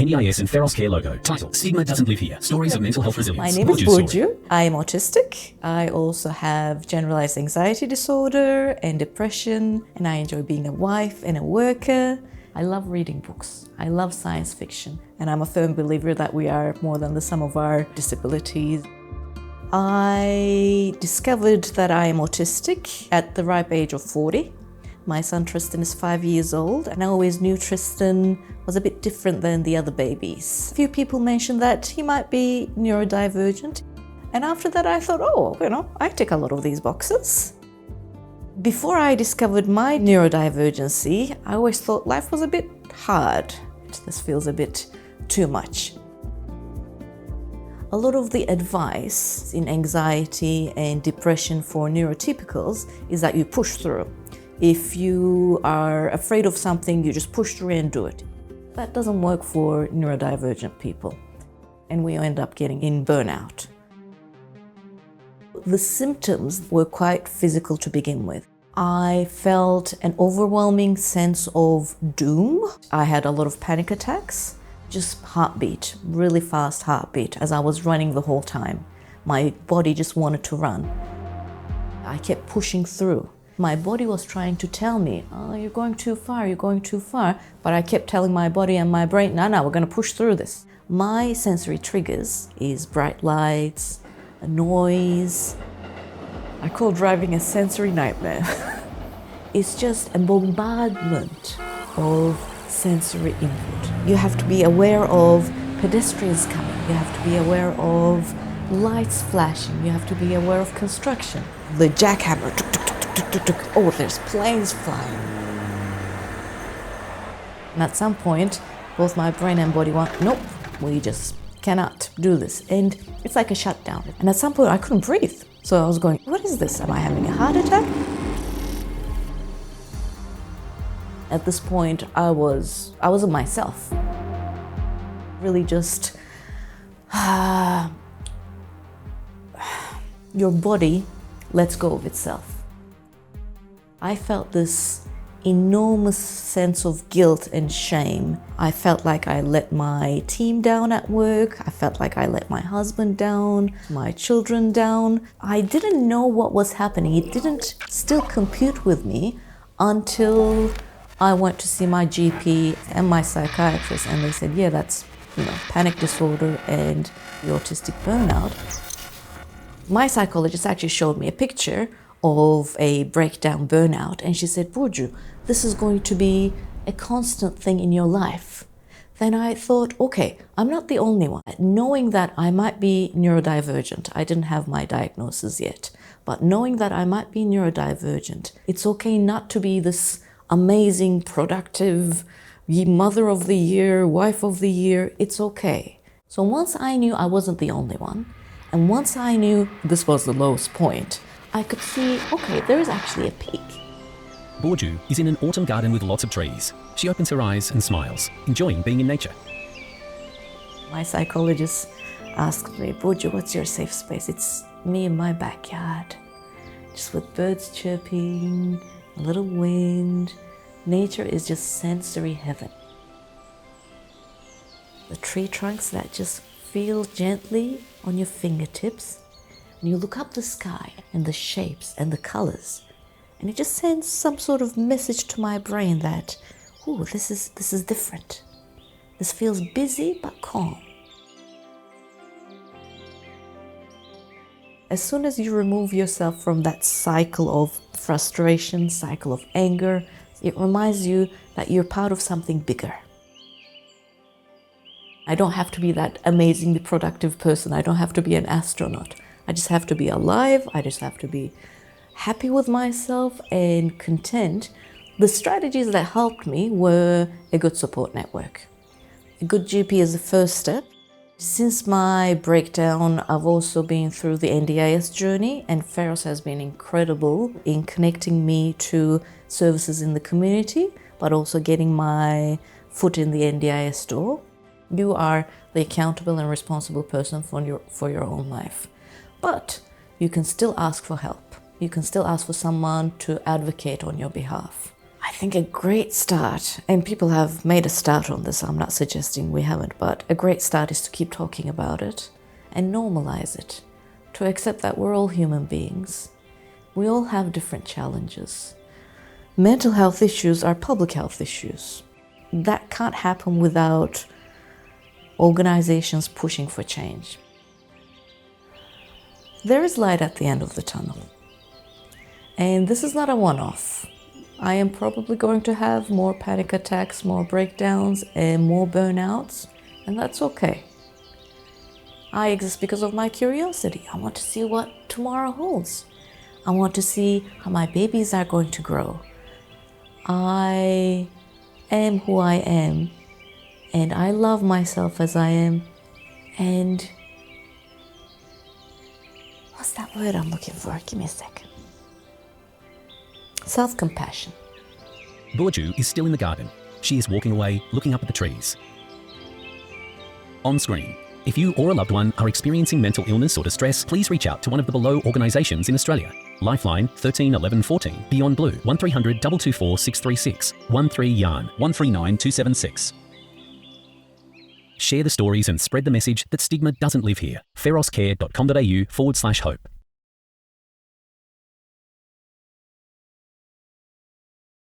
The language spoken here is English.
NDIS and Feros Care logo. Title: Stigma Doesn't Live Here. Stories of Mental Health Resilience. My name is Burju. I am autistic. I also have generalized anxiety disorder and depression, and I enjoy being a wife and a worker. I love reading books. I love science fiction, and I'm a firm believer that we are more than the sum of our disabilities. I discovered that I am autistic at the ripe age of 40. My son Tristan is 5 years old, and I always knew Tristan was a bit different than the other babies. A few people mentioned that he might be neurodivergent, and after that I thought, I tick a lot of these boxes. Before I discovered my neurodivergency, I always thought life was a bit hard. This feels a bit too much. A lot of the advice in anxiety and depression for neurotypicals is that you push through. If you are afraid of something, you just push through and do it. That doesn't work for neurodivergent people, and we end up getting in burnout. The symptoms were quite physical to begin with. I felt an overwhelming sense of doom. I had a lot of panic attacks, just heartbeat, really fast heartbeat as I was running the whole time. My body just wanted to run. I kept pushing through. My body was trying to tell me, oh, you're going too far, you're going too far. But I kept telling my body and my brain, no, we're going to push through this. My sensory triggers is bright lights, noise. I call driving a sensory nightmare. It's just a bombardment of sensory input. You have to be aware of pedestrians coming. You have to be aware of lights flashing. You have to be aware of construction. The jackhammer, tuk, tuk, tuk, tuk, tuk, tuk. Oh, there's planes flying. And at some point, both my brain and body went, nope, we just cannot do this. And it's like a shutdown. And at some point, I couldn't breathe. So I was going, what is this? Am I having a heart attack? At this point, I wasn't myself. Really just, your body lets go of itself. I felt this enormous sense of guilt and shame. I felt like I let my team down at work. I felt like I let my husband down, my children down. I didn't know what was happening. It didn't still compute with me until I went to see my GP and my psychiatrist, and they said, yeah, that's panic disorder and the autistic burnout. My psychologist actually showed me a picture of a breakdown burnout, and she said, Burju, this is going to be a constant thing in your life. Then I thought, okay, I'm not the only one. Knowing that I might be neurodivergent, I didn't have my diagnosis yet, but knowing that I might be neurodivergent, it's okay not to be this amazing, productive, mother of the year, wife of the year, it's okay. So once I knew I wasn't the only one, and once I knew this was the lowest point, I could see, okay, there is actually a peak. Burju is in an autumn garden with lots of trees. She opens her eyes and smiles, enjoying being in nature. My psychologist asked me, Burju, what's your safe space? It's me in my backyard, just with birds chirping, a little wind. Nature is just sensory heaven. The tree trunks that just feel gently on your fingertips, and you look up the sky and the shapes and the colors, and it just sends some sort of message to my brain that, oh, this is different. This feels busy but calm. As soon as you remove yourself from that cycle of frustration, cycle of anger, it reminds you that you're part of something bigger. I don't have to be that amazingly productive person. I don't have to be an astronaut. I just have to be alive. I just have to be happy with myself and content. The strategies that helped me were a good support network. A good GP is the first step. Since my breakdown, I've also been through the NDIS journey, and Feros has been incredible in connecting me to services in the community, but also getting my foot in the NDIS door. You are the accountable and responsible person for your own life. But you can still ask for help. You can still ask for someone to advocate on your behalf. I think a great start, and people have made a start on this, I'm not suggesting we haven't, but a great start is to keep talking about it and normalize it, to accept that we're all human beings. We all have different challenges. Mental health issues are public health issues. That can't happen without organizations pushing for change. There is light at the end of the tunnel. And this is not a one-off. I am probably going to have more panic attacks, more breakdowns, and more burnouts, and that's okay. I exist because of my curiosity. I want to see what tomorrow holds. I want to see how my babies are going to grow. I am who I am, and I love myself as I am, and what's that word I'm looking for? Give me a second. Self-compassion. Burju is still in the garden. She is walking away, looking up at the trees. On screen. If you or a loved one are experiencing mental illness or distress, please reach out to one of the below organisations in Australia. Lifeline 13 11 14, Beyond Blue 1300 224 636, 13 Yarn 139 276. Share the stories and spread the message that stigma doesn't live here. feroscare.com.au/hope.